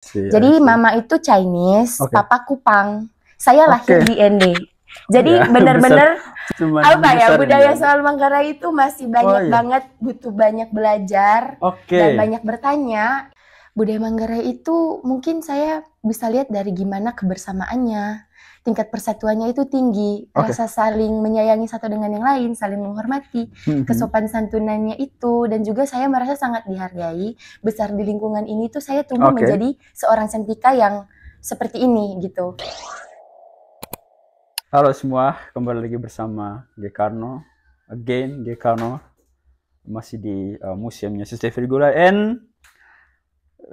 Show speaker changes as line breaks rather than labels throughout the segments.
Jadi mama itu Chinese, papa Kupang. Saya lahir di ND. Jadi benar-benar apa ya, budaya soal Manggarai itu masih banyak banget, butuh banyak belajar dan banyak bertanya. Budaya Manggarai itu mungkin saya bisa lihat dari gimana kebersamaannya, tingkat persatuannya itu tinggi, rasa saling menyayangi satu dengan yang lain, saling menghormati, kesopan santunannya itu, dan juga saya merasa sangat dihargai. Besar di lingkungan ini tuh saya tumbuh menjadi seorang Cantika yang seperti ini gitu.
Halo semua, kembali lagi bersama Gekarno. Again, Gekarno masih di museumnya Sister Virgula, and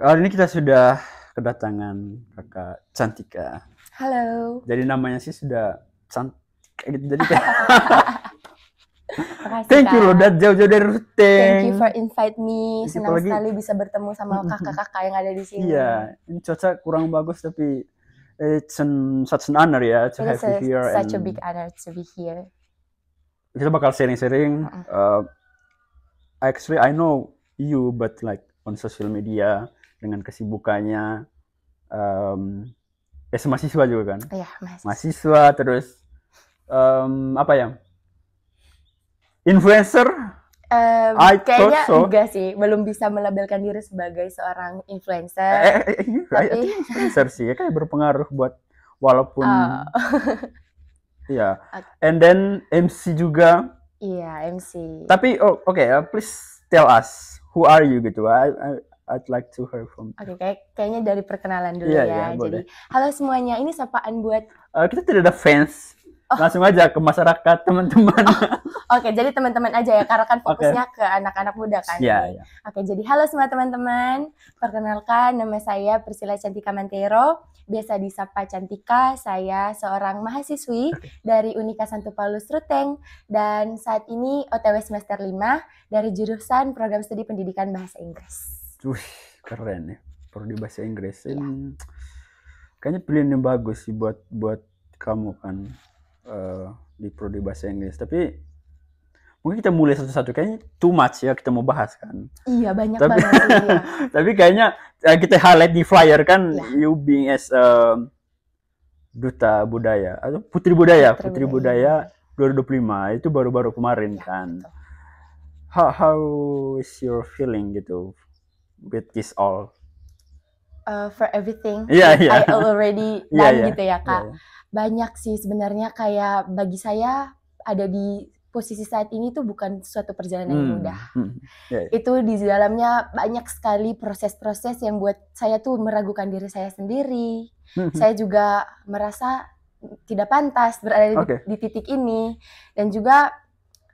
hari ini kita sudah kedatangan kakak Cantika.
Halo.
Jadi namanya sih sudah Cantika gitu. Jadi thank you loh, udah jauh-jauh dari Ruteng.
Thank you for invite me. Senang sekali bisa bertemu sama kakak-kakak yang ada di sini.
Iya, ini cuaca kurang bagus tapi it's such an honor ya to have you here.
Such a big honor to be here.
Kita bakal sharing-sharing. Actually, I know you, but like on social media dengan kesibukannya. Mahasiswa juga kan?
Iya,
mahasiswa terus apa ya? Influencer?
Kayaknya enggak sih, belum bisa melabelkan diri sebagai seorang influencer.
Tapi influencer sih, kayak berpengaruh buat walaupun ya. And then MC juga.
Iya, MC.
Tapi please tell us who are you gitu. I'd like to hear from.
Kayaknya dari perkenalan dulu ya. Jadi, halo semuanya, ini sapaan buat
kita tidak ada fans. Langsung aja ke masyarakat, teman-teman.
Jadi teman-teman aja ya, karena kan fokusnya ke anak-anak muda kan.
Iya.
Jadi halo semua teman-teman. Perkenalkan, nama saya Priscilla Cantika Mantero, biasa disapa Cantika. Saya seorang mahasiswi dari Unika Santo Paulus Ruteng, dan saat ini OTW semester 5 dari jurusan Program Studi Pendidikan Bahasa Inggris.
Keren ya, prodi bahasa Inggris. Kayaknya pilihan yang bagus sih buat kamu kan. Di prodi bahasa Inggris, tapi mungkin kita mulai satu-satu, kayaknya too much ya kita mau bahas kan.
Iya, banyak banget sih, ya.
Tapi kayaknya kita highlight di flyer kan, you being as duta budaya atau putri budaya 2025 itu baru-baru kemarin kan.
Betul.
How is your feeling gitu with this all?
For everything
I
already done gitu ya Kak. Banyak sih sebenarnya, kayak bagi saya ada di posisi saat ini tuh bukan suatu perjalanan yang mudah. Itu di dalamnya banyak sekali proses-proses yang buat saya tuh meragukan diri saya sendiri. Saya juga merasa tidak pantas berada di titik ini, dan juga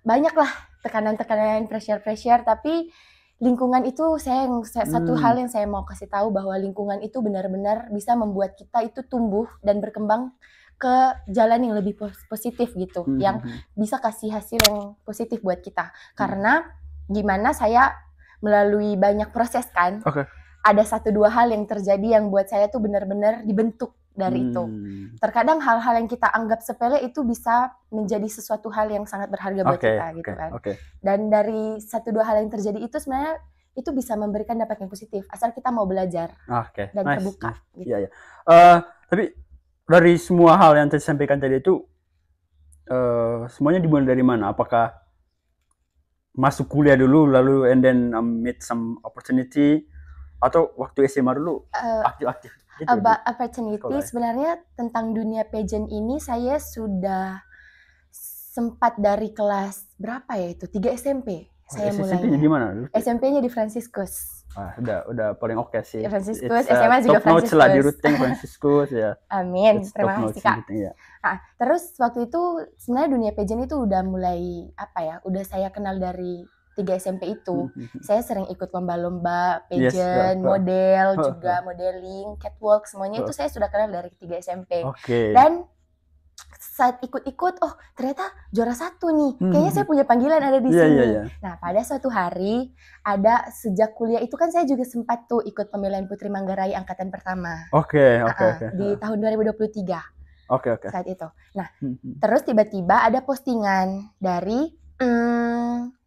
banyaklah tekanan-tekanan, pressure, tapi lingkungan itu satu hal yang saya mau kasih tahu, bahwa lingkungan itu benar-benar bisa membuat kita itu tumbuh dan berkembang ke jalan yang lebih positif gitu, yang bisa kasih hasil yang positif buat kita. Karena gimana saya melalui banyak proses kan, ada 1-2 hal yang terjadi yang buat saya tuh benar-benar dibentuk dari itu. Terkadang hal-hal yang kita anggap sepele itu bisa menjadi sesuatu hal yang sangat berharga buat kita gitu kan. Dan dari 1-2 hal yang terjadi itu sebenarnya itu bisa memberikan dampak yang positif asal kita mau belajar dan terbuka. Gitu.
Iya. Tapi dari semua hal yang saya sampaikan tadi itu semuanya dimulai dari mana? Apakah masuk kuliah dulu lalu and then meet some opportunity, atau waktu SMA dulu aktif-aktif? Gitu,
about opportunity, sebenarnya tentang dunia pageant ini saya sudah sempat dari kelas berapa ya itu? 3 SMP. Saya mulai.
SMP-nya di mana?
SMP-nya di Franciscus.
Udah paling oke sih.
Franciscus, SMA juga Franciscus.
Lah di Ruteng Franciscus ya.
Amin. Terima kasih Kak.
Gitu, ya.
Terus waktu itu sebenarnya dunia pageant itu udah mulai udah saya kenal dari 3 SMP itu. Saya sering ikut lomba-lomba pageant, model, juga modeling, catwalk, semuanya itu saya sudah kenal dari 3 SMP. Dan saat ikut-ikut, ternyata juara 1 nih. Kayaknya saya punya panggilan ada di sini. Nah, pada suatu hari, sejak kuliah itu kan saya juga sempat tuh ikut pemilihan Putri Manggarai angkatan pertama. Di tahun 2023. Saat itu. Nah, terus tiba-tiba ada postingan dari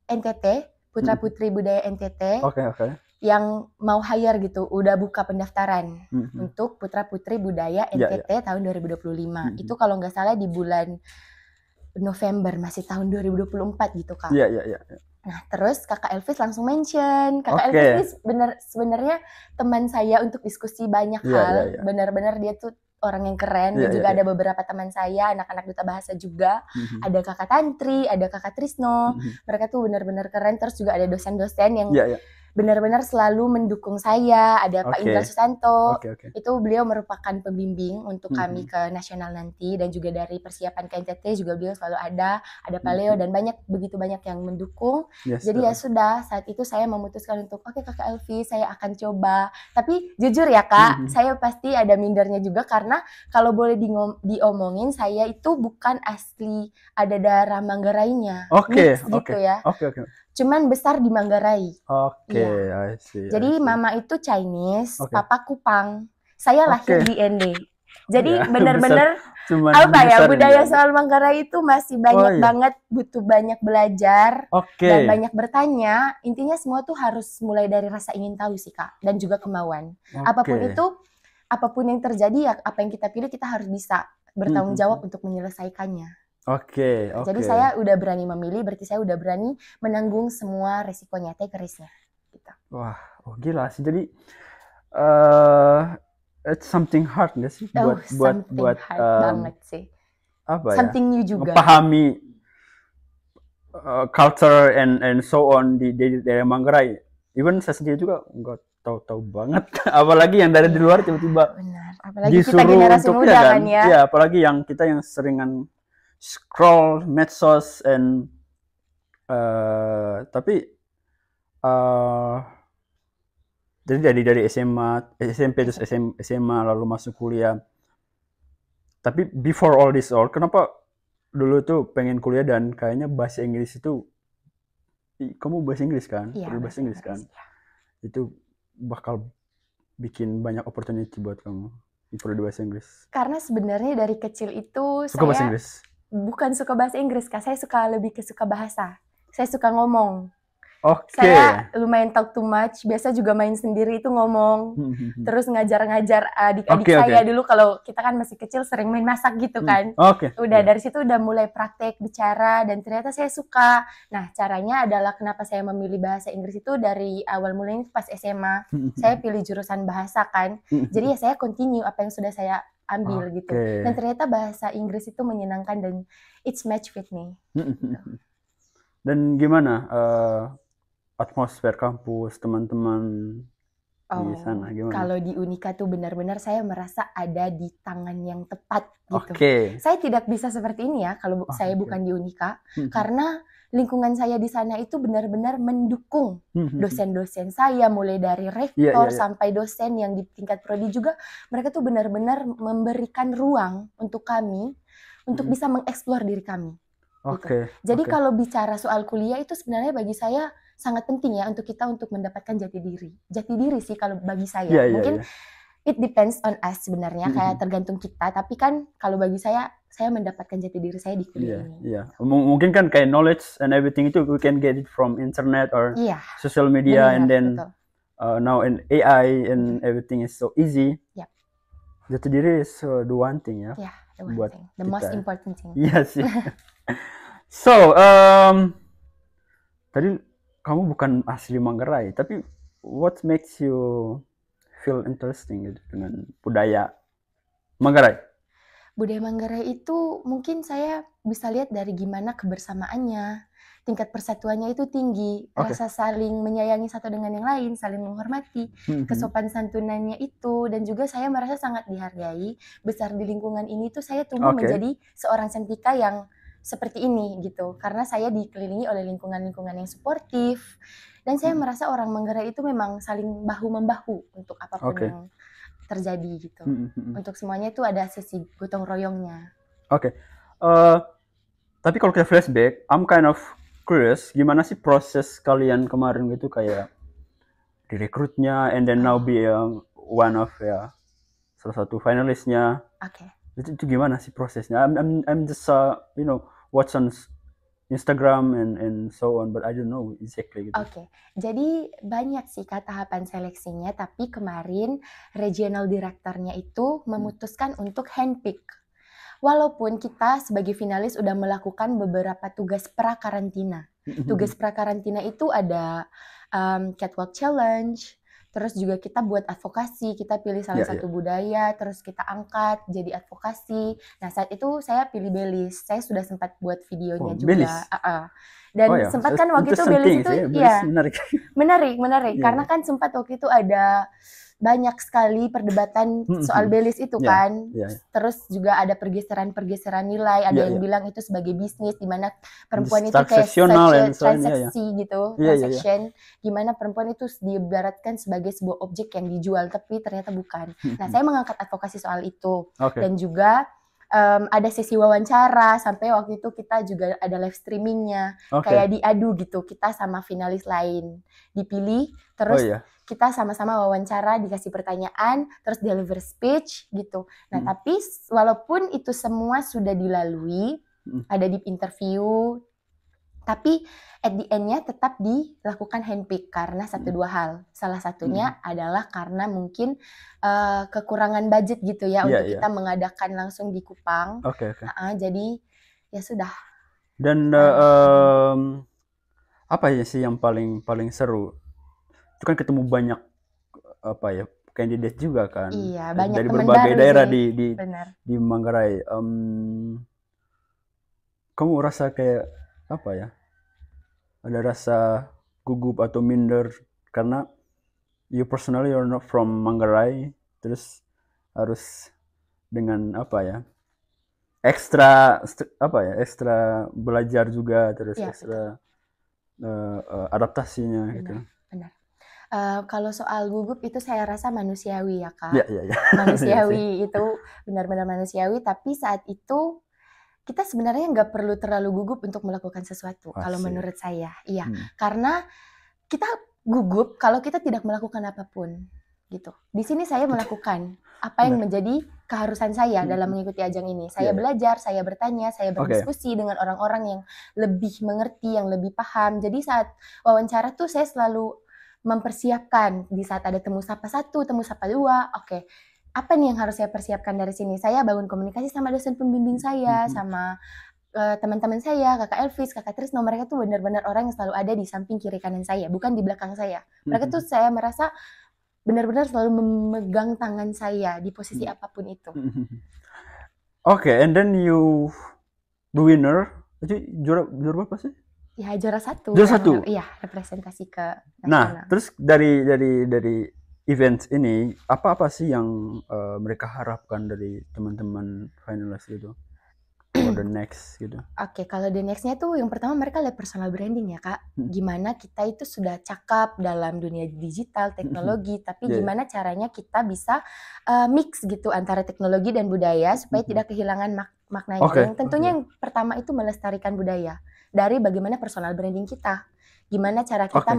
NTT, Putra Putri Budaya NTT. yang mau hire gitu, udah buka pendaftaran untuk Putra Putri Budaya NTT tahun 2025. Itu kalau nggak salah di bulan November, masih tahun 2024 gitu, Kak.
Iya.
Nah, terus Kakak Elvis langsung mention. Kakak Elvis ini sebenarnya teman saya untuk diskusi banyak hal. Benar-benar dia tuh orang yang keren. Dan juga ada beberapa teman saya, anak-anak duta bahasa juga. Ada Kakak Tantri, ada Kakak Trisno. Mereka tuh benar-benar keren. Terus juga ada dosen-dosen yang benar-benar selalu mendukung saya. Ada Pak Indra Susanto. Itu beliau merupakan pembimbing untuk kami ke nasional nanti. Dan juga dari persiapan ke NTT juga beliau selalu ada. Ada Pak Leo dan begitu banyak yang mendukung. Jadi ya sudah, saat itu saya memutuskan untuk oke, Kakak Elvis, saya akan coba. Tapi jujur ya, Kak, saya pasti ada mindernya juga karena kalau boleh diomongin, saya itu bukan asli ada darah Manggarainya. Mix gitu ya. Cuman besar di Manggarai.
I see.
Jadi mama itu Chinese, papa Kupang. Saya lahir di ND. Jadi benar-benar apa ya, budaya soal Manggarai itu masih banyak banget, butuh banyak belajar dan banyak bertanya. Intinya semua tuh harus mulai dari rasa ingin tahu sih, Kak, dan juga kemauan. Apapun yang terjadi ya, apa yang kita pilih kita harus bisa bertanggung jawab untuk menyelesaikannya. Jadi saya udah berani memilih, berarti saya udah berani menanggung semua resikonya, take risk-nya. Gitu.
Wah, gila sih. Jadi it's something hard nggak sih buat
banget sih.
Apa ya?
Something new juga.
Memahami culture and so on di daerah Manggarai. Even saya sendiri juga nggak tahu banget. Apalagi yang dari di luar tiba-tiba.
Benar. Apalagi kita generasi muda kan ya.
Iya, apalagi yang kita yang seringan scroll medsos and tapi jadi dari SMP terus SMA lalu masuk kuliah. Tapi before all this kenapa dulu tuh pengen kuliah dan kayaknya bahasa Inggris itu, kamu bahasa Inggris kan? Bahasa Inggris kan? Ya. Itu bakal bikin banyak opportunity buat kamu di bahasa Inggris.
Karena sebenarnya dari kecil itu
suka bahasa Inggris.
Bukan suka bahasa Inggris, Kak. Saya lebih suka bahasa. Saya suka ngomong.
Saya
lumayan talk too much. Biasa juga main sendiri itu ngomong. Terus ngajar-ngajar adik-adik saya dulu. Kalau kita kan masih kecil sering main masak gitu kan. Udah dari situ udah mulai praktek bicara dan ternyata saya suka. Nah, caranya adalah kenapa saya memilih bahasa Inggris itu dari awal mulanya pas SMA. Saya pilih jurusan bahasa kan. Jadi ya saya continue apa yang sudah saya ambil gitu. Dan ternyata bahasa Inggris itu menyenangkan dan it's match with me. Gitu.
Dan gimana atmosfer kampus, teman-teman di sana gimana?
Kalau di Unika tuh benar-benar saya merasa ada di tangan yang tepat gitu. Saya tidak bisa seperti ini ya kalau saya bukan di Unika, karena lingkungan saya di sana itu benar-benar mendukung dosen-dosen saya, mulai dari rektor sampai dosen yang di tingkat prodi juga, mereka tuh benar-benar memberikan ruang untuk kami untuk bisa mengeksplor diri kami. Gitu. Jadi kalau bicara soal kuliah itu sebenarnya bagi saya sangat penting ya untuk kita untuk mendapatkan jati diri. Jati diri sih kalau bagi saya. Mungkin it depends on us sebenarnya, kayak tergantung kita. Tapi kan kalau bagi saya mendapatkan jati diri saya di kuliah ini.
Mungkin kan kayak knowledge and everything itu we can get it from internet or social media. And then now in AI and everything is so easy. Jati diri is the one thing ya.
The one thing. The most important thing.
Yes. So, tadi kamu bukan asli Manggarai, tapi what makes you feel interesting gitu dengan budaya Manggarai?
Budaya Manggarai itu mungkin saya bisa lihat dari gimana kebersamaannya, tingkat persatuannya itu tinggi, rasa saling menyayangi satu dengan yang lain, saling menghormati, kesopan santunannya itu, dan juga saya merasa sangat dihargai. Besar di lingkungan ini tuh saya tumbuh menjadi seorang Cantika yang seperti ini gitu, karena saya dikelilingi oleh lingkungan-lingkungan yang suportif dan saya merasa orang Manggarai itu memang saling bahu-membahu untuk apapun yang terjadi gitu. Untuk semuanya itu ada sisi gotong royongnya.
Tapi kalau kita flashback, I'm kind of curious, gimana sih proses kalian kemarin gitu kayak direkrutnya and then now be one of salah satu finalisnya. Itu gimana sih prosesnya? I'm just watch on Instagram and so on, but I don't know exactly gitu.
Oke, jadi banyak sih Kak tahapan seleksinya, tapi kemarin regional directornya itu memutuskan untuk handpick. Walaupun kita sebagai finalis udah melakukan beberapa tugas pra-karantina. Tugas pra-karantina itu ada catwalk challenge, terus juga kita buat advokasi, kita pilih salah satu budaya, terus kita angkat jadi advokasi. Nah saat itu saya pilih Belis, saya sudah sempat buat videonya juga. Dan sempat kan waktu itu Belis itu ya menarik, karena kan sempat waktu itu ada banyak sekali perdebatan soal Belis itu kan. Terus juga ada pergeseran nilai, ada yang bilang itu sebagai bisnis, di mana perempuan itu kayak transaksi gitu, transaction, gimana perempuan itu diibaratkan sebagai sebuah objek yang dijual, tapi ternyata bukan. Nah, saya mengangkat advokasi soal itu. Dan juga ada sesi wawancara, sampai waktu itu kita juga ada live streamingnya, kayak diadu gitu, kita sama finalis lain dipilih, terus kita sama-sama wawancara, dikasih pertanyaan, terus deliver speech gitu. Nah tapi walaupun itu semua sudah dilalui, ada di interview, tapi at the end-nya tetap dilakukan handpick karena satu dua hal. Salah satunya adalah karena mungkin kekurangan budget gitu ya, untuk kita mengadakan langsung di Kupang. Jadi ya sudah.
Dan apa ya sih yang paling seru? Itu kan ketemu banyak apa ya kandidat juga kan.
Iya, banyak
dari
teman
berbagai
baru
daerah
sih.
di Manggarai. Kamu rasa kayak apa ya? Ada rasa gugup atau minder karena you personally you're not from Manggarai, terus harus dengan apa ya? Ekstra belajar juga, terus ekstra adaptasinya gitu.
Benar. Kalau soal gugup itu saya rasa manusiawi ya Kak.
Iya.
Manusiawi itu benar-benar manusiawi, tapi saat itu kita sebenarnya nggak perlu terlalu gugup untuk melakukan sesuatu. Kalau menurut saya, iya. Karena kita gugup kalau kita tidak melakukan apapun, gitu. Di sini saya melakukan apa yang menjadi keharusan saya dalam mengikuti ajang ini. Saya belajar, saya bertanya, saya berdiskusi dengan orang-orang yang lebih mengerti, yang lebih paham. Jadi saat wawancara tuh saya selalu mempersiapkan di saat ada temu sapa 1, temu sapa 2, apa nih yang harus saya persiapkan dari sini? Saya bangun komunikasi sama dosen pembimbing saya, sama teman-teman saya, Kakak Elvis, Kakak Trisno, mereka tuh benar-benar orang yang selalu ada di samping kiri kanan saya, bukan di belakang saya. Mereka tuh saya merasa benar-benar selalu memegang tangan saya di posisi apapun itu.
And then you the winner, itu juara berapa sih?
Ya juara 1.
Juara 1?
Iya, representasi ke nasional.
Nah, terus dari event ini, apa sih yang mereka harapkan dari teman-teman finalis gitu? For the next gitu.
Kalau the next-nya tuh yang pertama mereka lihat personal branding ya Kak. Gimana kita itu sudah cakap dalam dunia digital, teknologi, tapi gimana caranya kita bisa mix gitu antara teknologi dan budaya supaya tidak kehilangan maknanya. Yang tentunya yang pertama itu melestarikan budaya. Dari bagaimana personal branding kita. Gimana cara kita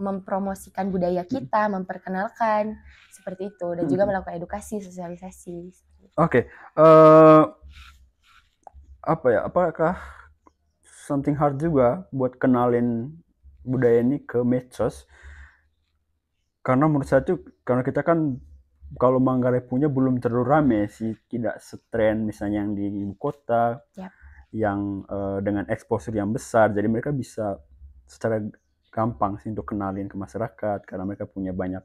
mempromosikan budaya kita, memperkenalkan, seperti itu. Dan juga melakukan edukasi, sosialisasi.
Apakah something hard juga buat kenalin budaya ini ke medsos? Karena menurut saya tuh, karena kita kan kalau Manggarai punya belum terlalu rame sih, tidak setren misalnya yang di ibu kota, yang dengan exposure yang besar, jadi mereka bisa secara gampang sih untuk kenalin ke masyarakat, karena mereka punya banyak,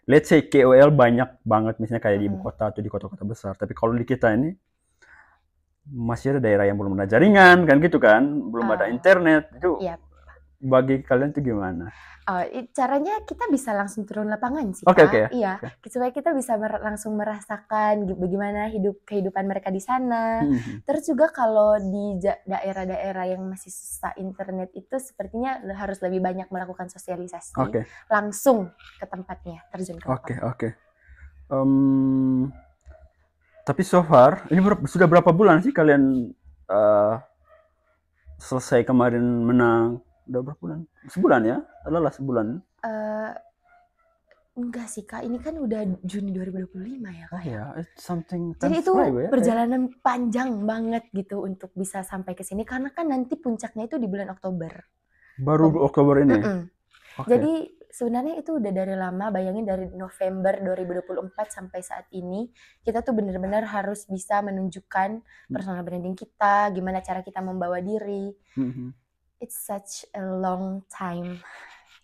let's say KOL banyak banget misalnya kayak di ibu kota atau di kota-kota besar. Tapi kalau di kita ini masih ada daerah yang belum ada jaringan kan gitu kan, belum ada internet. Itu bagi kalian itu gimana?
Caranya kita bisa langsung turun lapangan sih Iya, supaya kita bisa langsung merasakan bagaimana kehidupan mereka di sana. Terus juga kalau di daerah-daerah yang masih susah internet itu sepertinya harus lebih banyak melakukan sosialisasi langsung ke tempatnya, terjun ke lapangan.
Tapi so far ini sudah berapa bulan sih kalian selesai kemarin menang? Udah berapa bulan? Sebulan ya? Adalah sebulan.
Enggak sih Kak, ini kan udah Juni 2025 ya Kak.
Oh ya, it's something.
Jadi itu perjalanan panjang banget gitu untuk bisa sampai ke sini karena kan nanti puncaknya itu di bulan Oktober.
Baru Oktober ini.
Okay. Jadi sebenarnya itu udah dari lama, bayangin dari November 2024 sampai saat ini kita tuh benar-benar harus bisa menunjukkan personal branding kita, gimana cara kita membawa diri. It's such a long time.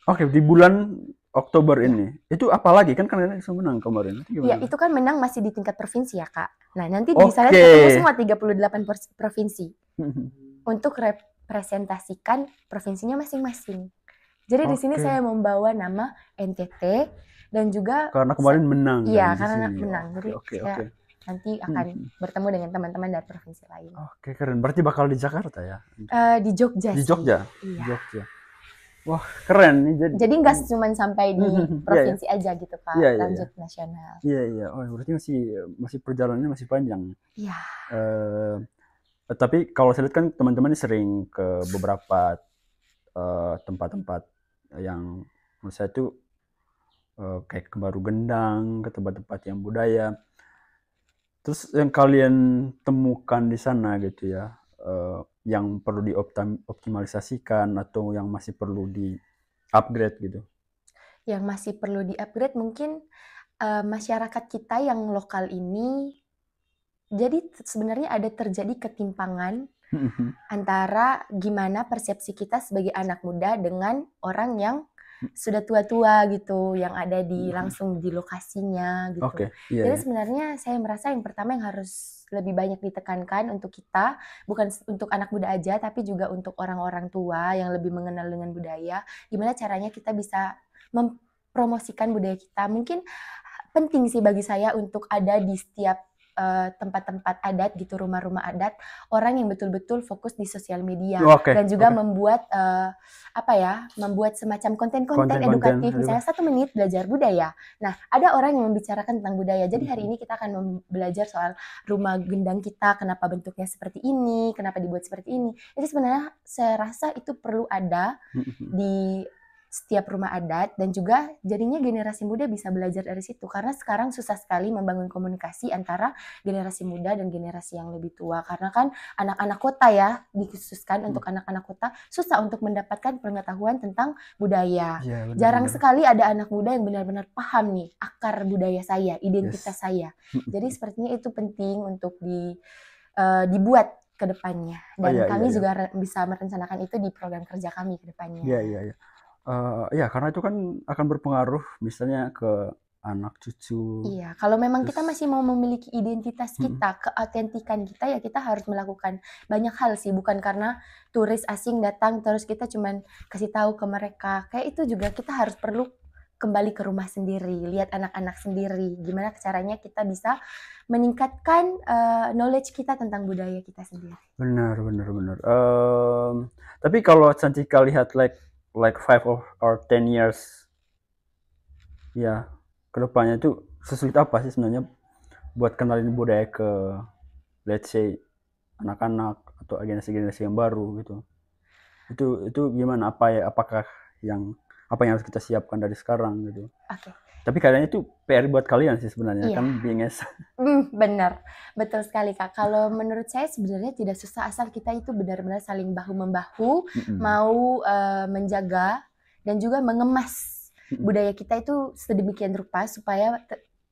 Oke, di bulan Oktober ini, itu apalagi kan kalian bisa menang kemarin?
Iya, itu kan menang masih di tingkat provinsi ya Kak. Nah nanti di sana ketemu semua 38 provinsi untuk representasikan provinsinya masing-masing. Jadi di sini saya membawa nama NTT dan juga
karena kemarin menang.
Iya, karena menang. Jadi saya nanti akan bertemu dengan teman-teman dari provinsi lain.
Oke, keren. Berarti bakal di Jakarta ya?
Di Jogja.
Di Jogja.
Iya.
Di Jogja. Wah, keren nih.
Jadi nggak cuma sampai di provinsi aja gitu Pak, lanjut nasional.
Iya. Oh, berarti masih perjalanannya masih panjang.
Iya.
Tapi kalau saya lihat kan teman-teman sering ke beberapa tempat-tempat yang menurut saya itu kayak ke Baru Gendang, ke tempat-tempat yang budaya. Terus yang kalian temukan di sana gitu ya, yang perlu dioptimalisasikan atau yang masih perlu di-upgrade gitu?
Yang masih perlu di-upgrade mungkin masyarakat kita yang lokal ini, jadi sebenarnya ada terjadi ketimpangan antara gimana persepsi kita sebagai anak muda dengan orang yang sudah tua-tua gitu, yang ada langsung di lokasinya gitu. Jadi sebenarnya saya merasa yang pertama yang harus lebih banyak ditekankan untuk kita, bukan untuk anak muda aja, tapi juga untuk orang-orang tua yang lebih mengenal dengan budaya, gimana caranya kita bisa mempromosikan budaya kita. Mungkin penting sih bagi saya untuk ada di setiap tempat-tempat adat gitu, rumah-rumah adat, orang yang betul-betul fokus di sosial media dan juga membuat membuat semacam konten-konten edukatif, misalnya 1 menit belajar budaya. Nah, ada orang yang membicarakan tentang budaya. Jadi hari ini kita akan belajar soal rumah gendang kita, kenapa bentuknya seperti ini, kenapa dibuat seperti ini. Jadi sebenarnya saya rasa itu perlu ada di setiap rumah adat dan juga jadinya generasi muda bisa belajar dari situ karena sekarang susah sekali membangun komunikasi antara generasi muda dan generasi yang lebih tua karena kan anak-anak kota ya dikhususkan untuk anak-anak kota susah untuk mendapatkan pengetahuan tentang budaya. Jarang sekali ada anak muda yang benar-benar paham nih akar budaya saya, identitas saya. Jadi sepertinya itu penting untuk dibuat ke depannya dan kami juga bisa merencanakan itu di program kerja kami ke depannya.
Iya. Ya karena itu kan akan berpengaruh misalnya ke anak cucu.
Iya, kalau memang kita masih mau memiliki identitas kita, keautentikan kita ya kita harus melakukan banyak hal sih, bukan karena turis asing datang terus kita cuman kasih tahu ke mereka. Kayak itu juga kita harus perlu kembali ke rumah sendiri, lihat anak-anak sendiri, gimana caranya kita bisa meningkatkan knowledge kita tentang budaya kita sendiri.
Benar. Tapi kalau Cantika lihat like 5 or 10 years ya kedepannya itu sesulit apa sih sebenarnya buat kenalin budaya ke let's say anak-anak atau generasi yang baru gitu? Itu gimana, apakah yang harus kita siapkan dari sekarang gitu? Tapi kayaknya itu PR buat kalian sih sebenarnya kan BNS.
Benar, betul sekali Kak. Kalau menurut saya sebenarnya tidak susah asal kita itu benar-benar saling bahu-membahu, mau menjaga dan juga mengemas budaya kita itu sedemikian rupa supaya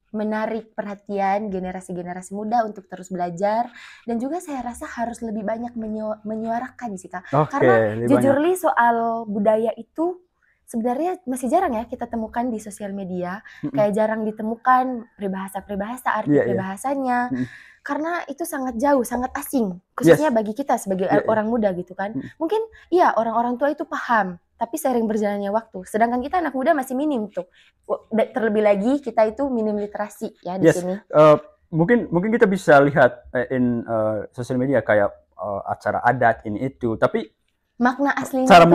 menarik perhatian generasi-generasi muda untuk terus belajar dan juga saya rasa harus lebih banyak menyuarakan sih Kak. Karena jujurly soal budaya itu sebenarnya masih jarang ya kita temukan di sosial media, kayak jarang ditemukan peribahasa-peribahasa, arti peribahasanya, karena itu sangat jauh, sangat asing, khususnya bagi kita sebagai orang muda gitu kan. Mungkin orang-orang tua itu paham, tapi sering berjalannya waktu, sedangkan kita anak muda masih minim tuh. Terlebih lagi kita itu minim literasi ya di sini.
Mungkin kita bisa lihat in sosial media kayak acara adat ini itu, tapi
makna aslinya
cara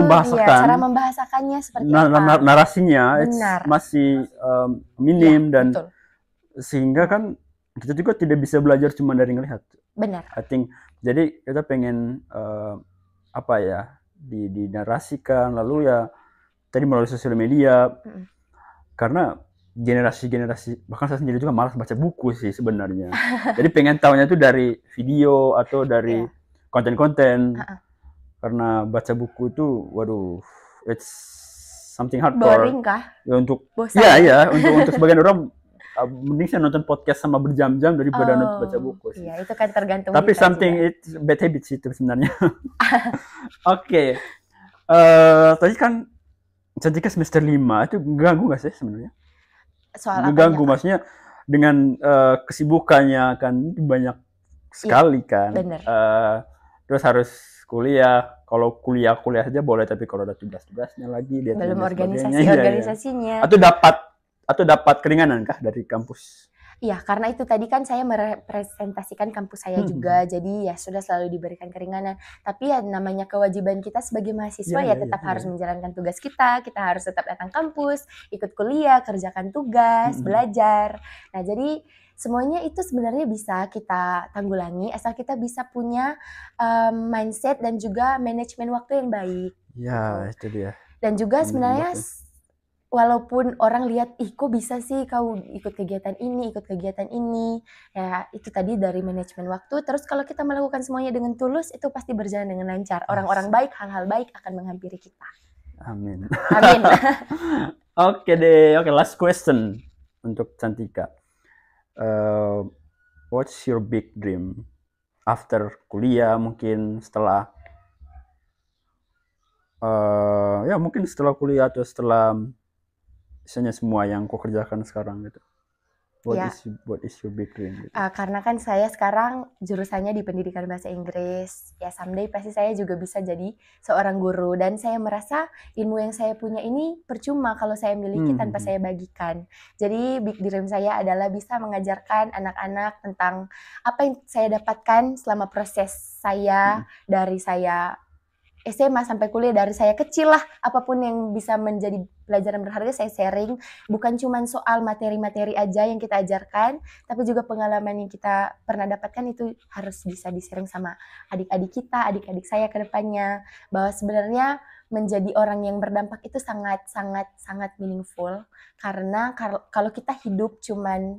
membahasakannya seperti apa?
Narasinya masih minim dan sehingga kan kita juga tidak bisa belajar cuma dari ngelihat.
Benar.
I think jadi kita pengen dinarasikan lalu ya tadi melalui sosial media karena generasi bahkan saya sendiri juga malas baca buku sih sebenarnya. Jadi pengen tahunya itu dari video atau dari konten-konten. Karena baca buku itu, waduh, it's something hard.
Boring kah?
Ya, untuk ya untuk sebagian orang mending saya nonton podcast sama berjam-jam daripada nonton baca buku sih.
Iya, itu kan tergantung.
Tapi something juga. It's bad habit sih itu sebenarnya. Oke. Tadi kan Cantika semester 5 itu ganggu nggak sih sebenarnya?
Soal
ganggu maksudnya dengan kesibukannya kan banyak sekali kan.
Bener.
Terus harus kuliah. Kalau kuliah aja boleh, tapi kalau ada tugasnya lagi dia
belum organisasinya.
Atau dapat keringanan kah dari kampus?
Iya, karena itu tadi kan saya merepresentasikan kampus saya juga, jadi ya sudah selalu diberikan keringanan. Tapi ya namanya kewajiban kita sebagai mahasiswa tetap harus menjalankan tugas kita harus tetap datang kampus, ikut kuliah, kerjakan tugas, belajar. Nah, jadi semuanya itu sebenarnya bisa kita tanggulangi asal kita bisa punya mindset dan juga manajemen waktu yang baik.
Ya, itu dia.
Dan juga sebenarnya walaupun orang lihat, kok bisa sih kau ikut kegiatan ini, ya itu tadi dari manajemen waktu. Terus kalau kita melakukan semuanya dengan tulus, itu pasti berjalan dengan lancar. Orang-orang baik, hal-hal baik akan menghampiri kita.
Amin.
Amin.
Oke deh, last question untuk Cantika. What's your big dream after kuliah, mungkin setelah mungkin setelah kuliah atau setelah misalnya semua yang kau kerjakan sekarang gitu. What is your big dream? Gitu?
Karena kan saya sekarang jurusannya di pendidikan bahasa Inggris. Ya someday pasti saya juga bisa jadi seorang guru. Dan saya merasa ilmu yang saya punya ini percuma kalau saya miliki tanpa saya bagikan. Jadi big dream saya adalah bisa mengajarkan anak-anak tentang apa yang saya dapatkan selama proses saya dari saya SMA sampai kuliah, dari saya kecil lah, apapun yang bisa menjadi pelajaran berharga saya sharing. Bukan cuma soal materi-materi aja yang kita ajarkan, tapi juga pengalaman yang kita pernah dapatkan itu harus bisa di-sharing sama adik-adik kita, adik-adik saya ke depannya. Bahwa sebenarnya menjadi orang yang berdampak itu sangat meaningful. Karena kalau kita hidup cuman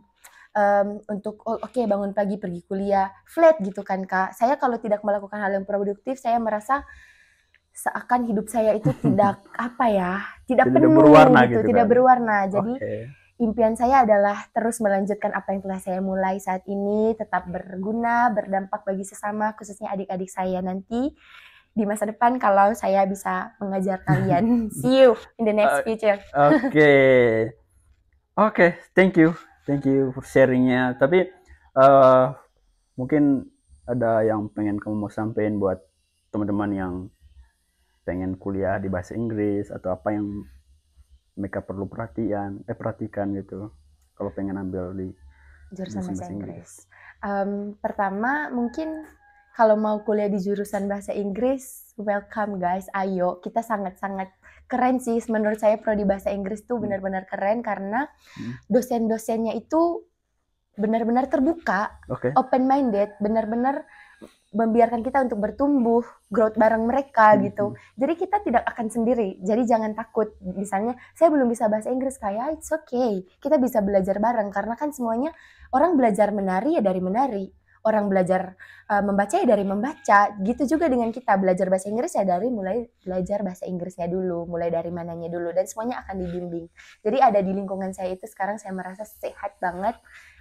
untuk bangun pagi pergi kuliah flat gitu kan Kak. Saya kalau tidak melakukan hal yang produktif, saya merasa seakan hidup saya itu tidak tidak penuh
berwarna gitu,
tidak
kan?
Berwarna. Jadi impian saya adalah terus melanjutkan apa yang telah saya mulai saat ini, tetap berguna, berdampak bagi sesama, khususnya adik-adik saya nanti di masa depan kalau saya bisa mengajar kalian. See you in the next future.
Oke, thank you for sharingnya. Tapi mungkin ada yang pengen kamu mau sampaikan buat teman-teman yang pengen kuliah di bahasa Inggris, atau apa yang mereka perlu perhatikan gitu kalau pengen ambil di
jurusan bahasa Inggris. Pertama mungkin kalau mau kuliah di jurusan bahasa Inggris, welcome guys, ayo, kita sangat-sangat keren sih menurut saya. Prodi bahasa Inggris tuh benar-benar keren karena dosen-dosennya itu benar-benar terbuka, open minded, benar-benar membiarkan kita untuk bertumbuh, growth bareng mereka gitu. Jadi kita tidak akan sendiri. Jadi jangan takut. Misalnya saya belum bisa bahasa Inggris, kayak it's okay. Kita bisa belajar bareng karena kan semuanya orang belajar menari ya dari menari. Orang belajar membaca ya dari membaca. Gitu juga dengan kita belajar bahasa Inggris ya dari mulai belajar bahasa Inggrisnya dulu, mulai dari mananya dulu, dan semuanya akan dibimbing. Jadi ada di lingkungan saya itu sekarang saya merasa sehat banget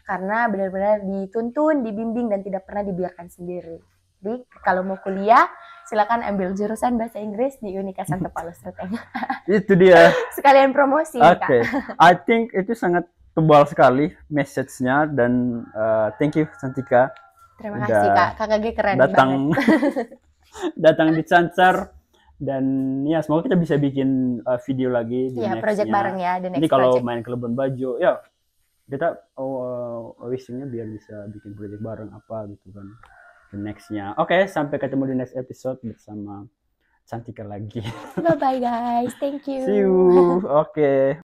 karena benar-benar dituntun, dibimbing, dan tidak pernah dibiarkan sendiri. Jadi kalau mau kuliah, silakan ambil jurusan bahasa Inggris di Unika Santo Paulus Ruteng.
Itu dia.
Sekalian promosi, Kak.
I think itu sangat tebal sekali message-nya, dan thank you Cantika.
Terima kasih Kak, KKG keren
banget. Datang di Cancar, dan ya semoga kita bisa bikin video lagi di next-nya.
Project bareng ya, the next.
Ini kalau main ke Labuan Bajo, ya kita wishing-nya biar bisa bikin project bareng apa gitu kan. The next-nya. Oke, sampai ketemu di next episode bersama Cantika lagi.
Bye-bye guys, thank you.
See you. Oke.